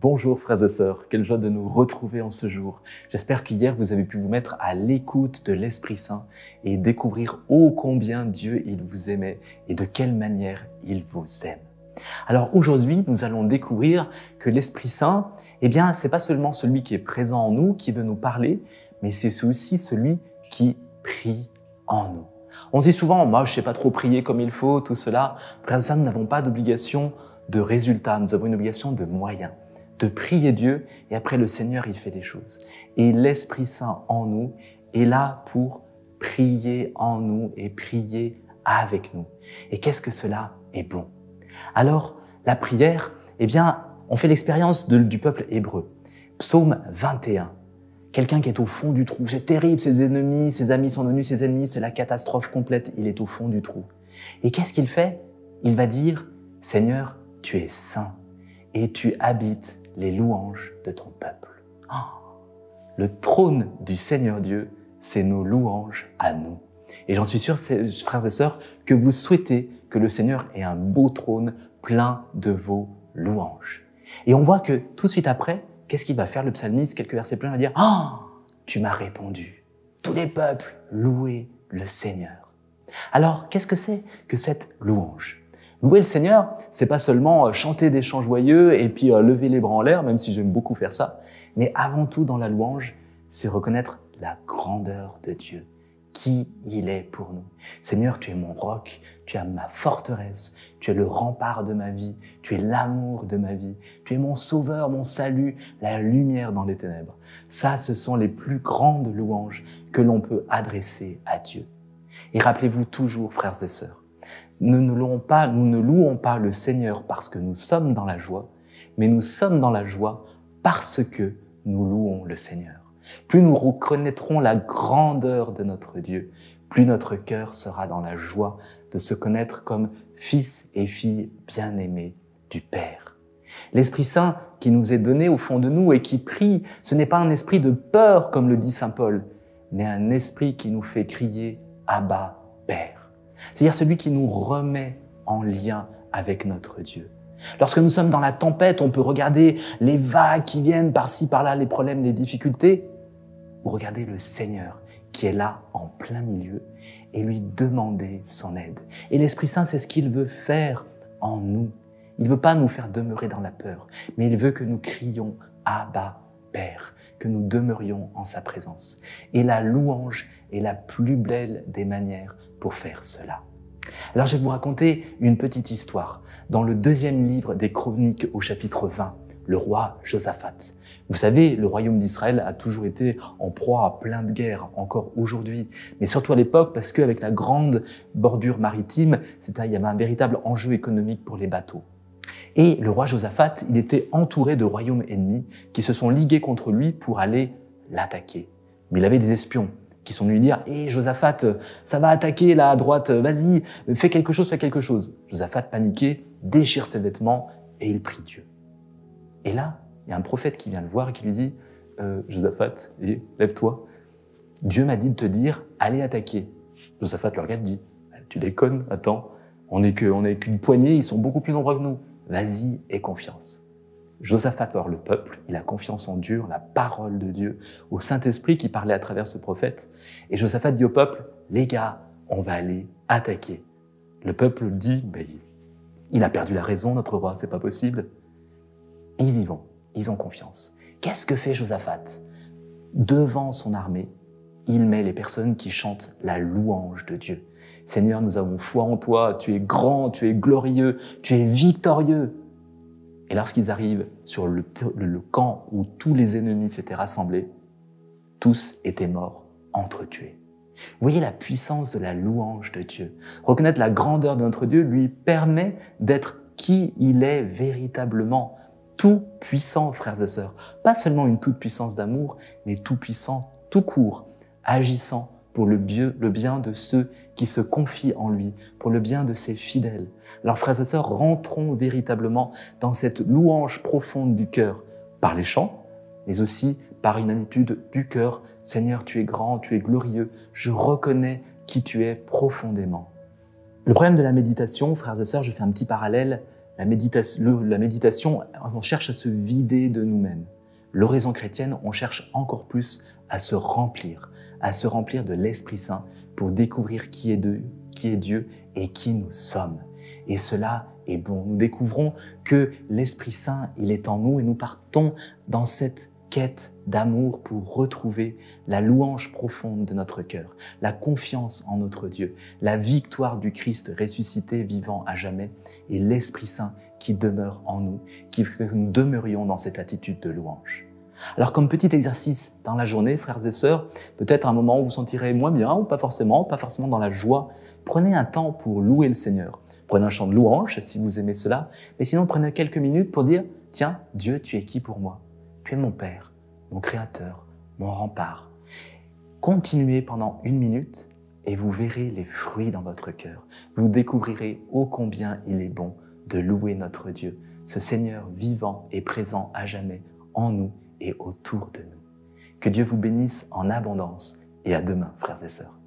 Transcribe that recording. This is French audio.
Bonjour frères et sœurs, quelle joie de nous retrouver en ce jour. J'espère qu'hier vous avez pu vous mettre à l'écoute de l'Esprit Saint et découvrir ô combien Dieu il vous aimait et de quelle manière il vous aime. Alors aujourd'hui, nous allons découvrir que l'Esprit Saint, c'est pas seulement celui qui est présent en nous, qui veut nous parler, mais c'est aussi celui qui prie en nous. On se dit souvent, moi je sais pas trop prier comme il faut, tout cela. Frères et sœurs, nous n'avons pas d'obligation de résultat, nous avons une obligation de moyens, de prier Dieu et après le Seigneur il fait les choses. Et l'Esprit Saint en nous est là pour prier en nous et prier avec nous. Et qu'est-ce que cela est bon? Alors, la prière, on fait l'expérience du peuple hébreu. Psaume 21. Quelqu'un qui est au fond du trou. C'est terrible, ses ennemis, ses amis sont devenus ses ennemis, c'est la catastrophe complète, il est au fond du trou. Et qu'est-ce qu'il fait? Il va dire, Seigneur, tu es saint et tu habites les louanges de ton peuple. Le trône du Seigneur Dieu, c'est nos louanges à nous. Et j'en suis sûr, frères et sœurs, que vous souhaitez que le Seigneur ait un beau trône plein de vos louanges. Et on voit que tout de suite après, qu'est-ce qu'il va faire le psalmiste? Quelques versets plus loin, il va dire « Tu m'as répondu. Tous les peuples, louez le Seigneur. » Alors, qu'est-ce que c'est que cette louange? Louer le Seigneur, c'est pas seulement chanter des chants joyeux et puis lever les bras en l'air, même si j'aime beaucoup faire ça, mais avant tout dans la louange, c'est reconnaître la grandeur de Dieu, qui il est pour nous. Seigneur, tu es mon roc, tu es ma forteresse, tu es le rempart de ma vie, tu es l'amour de ma vie, tu es mon sauveur, mon salut, la lumière dans les ténèbres. Ça, ce sont les plus grandes louanges que l'on peut adresser à Dieu. Et rappelez-vous toujours, frères et sœurs, nous ne louons pas le Seigneur parce que nous sommes dans la joie, mais nous sommes dans la joie parce que nous louons le Seigneur. Plus nous reconnaîtrons la grandeur de notre Dieu, plus notre cœur sera dans la joie de se connaître comme fils et filles bien-aimés du Père. L'Esprit Saint qui nous est donné au fond de nous et qui prie, ce n'est pas un esprit de peur comme le dit saint Paul, mais un esprit qui nous fait crier « Abba, Père ». C'est-à-dire celui qui nous remet en lien avec notre Dieu. Lorsque nous sommes dans la tempête, on peut regarder les vagues qui viennent par-ci, par-là, les problèmes, les difficultés, ou regarder le Seigneur qui est là en plein milieu et lui demander son aide. Et l'Esprit Saint, c'est ce qu'il veut faire en nous. Il ne veut pas nous faire demeurer dans la peur, mais il veut que nous crions « Abba, Père », que nous demeurions en sa présence. Et la louange est la plus belle des manières pour faire cela. Alors je vais vous raconter une petite histoire. Dans le deuxième livre des Chroniques au chapitre 20, le roi Josaphat. Vous savez, le royaume d'Israël a toujours été en proie à plein de guerres, encore aujourd'hui. Mais surtout à l'époque, parce qu'avec la grande bordure maritime, il y avait un véritable enjeu économique pour les bateaux. Et le roi Josaphat, il était entouré de royaumes ennemis qui se sont ligués contre lui pour aller l'attaquer. Mais il avait des espions qui sont venus lui dire « Hé Josaphat, ça va attaquer là à droite, vas-y, fais quelque chose, fais quelque chose. » Josaphat, paniqué, déchire ses vêtements et il prie Dieu. Et là, il y a un prophète qui vient le voir et qui lui dit « Josaphat, lève-toi. Dieu m'a dit de te dire, allez attaquer. » Josaphat le regarde et dit « Tu déconnes, attends, on n'est qu'une poignée, ils sont beaucoup plus nombreux que nous. Vas-y, aie confiance. » Josaphat va voir le peuple, il a confiance en Dieu, en la parole de Dieu, au Saint-Esprit qui parlait à travers ce prophète. Et Josaphat dit au peuple, les gars, on va aller attaquer. Le peuple dit, il a perdu la raison, notre roi, c'est pas possible. Ils y vont, ils ont confiance. Qu'est-ce que fait Josaphat? Devant son armée, il met les personnes qui chantent la louange de Dieu. Seigneur, nous avons foi en toi, tu es grand, tu es glorieux, tu es victorieux. Et lorsqu'ils arrivent sur le camp où tous les ennemis s'étaient rassemblés, tous étaient morts, entretués. Vous voyez la puissance de la louange de Dieu. Reconnaître la grandeur de notre Dieu lui permet d'être qui il est véritablement, tout puissant, frères et sœurs. Pas seulement une toute puissance d'amour, mais tout puissant, tout court, agissant pour le bien de ceux qui se confient en lui, pour le bien de ses fidèles. Alors frères et sœurs, rentrons véritablement dans cette louange profonde du cœur, par les chants, mais aussi par une attitude du cœur. Seigneur, tu es grand, tu es glorieux, je reconnais qui tu es profondément. Le problème de la méditation, frères et sœurs, je fais un petit parallèle, La méditation, on cherche à se vider de nous-mêmes. L'oraison chrétienne, on cherche encore plus à se remplir de l'Esprit Saint pour découvrir qui est Dieu et qui nous sommes. Et cela est bon. Nous découvrons que l'Esprit Saint, il est en nous et nous partons dans cette quête d'amour pour retrouver la louange profonde de notre cœur, la confiance en notre Dieu, la victoire du Christ ressuscité, vivant à jamais, et l'Esprit Saint qui demeure en nous, que nous demeurions dans cette attitude de louange. Alors comme petit exercice dans la journée, frères et sœurs, peut-être un moment où vous sentirez moins bien ou pas forcément dans la joie, prenez un temps pour louer le Seigneur. Prenez un chant de louange si vous aimez cela, mais sinon prenez quelques minutes pour dire « Tiens, Dieu, tu es qui pour moi ? Tu es mon Père, mon Créateur, mon rempart. » Continuez pendant 1 minute et vous verrez les fruits dans votre cœur. Vous découvrirez ô combien il est bon de louer notre Dieu, ce Seigneur vivant et présent à jamais en nous et autour de nous. Que Dieu vous bénisse en abondance et à demain, frères et sœurs.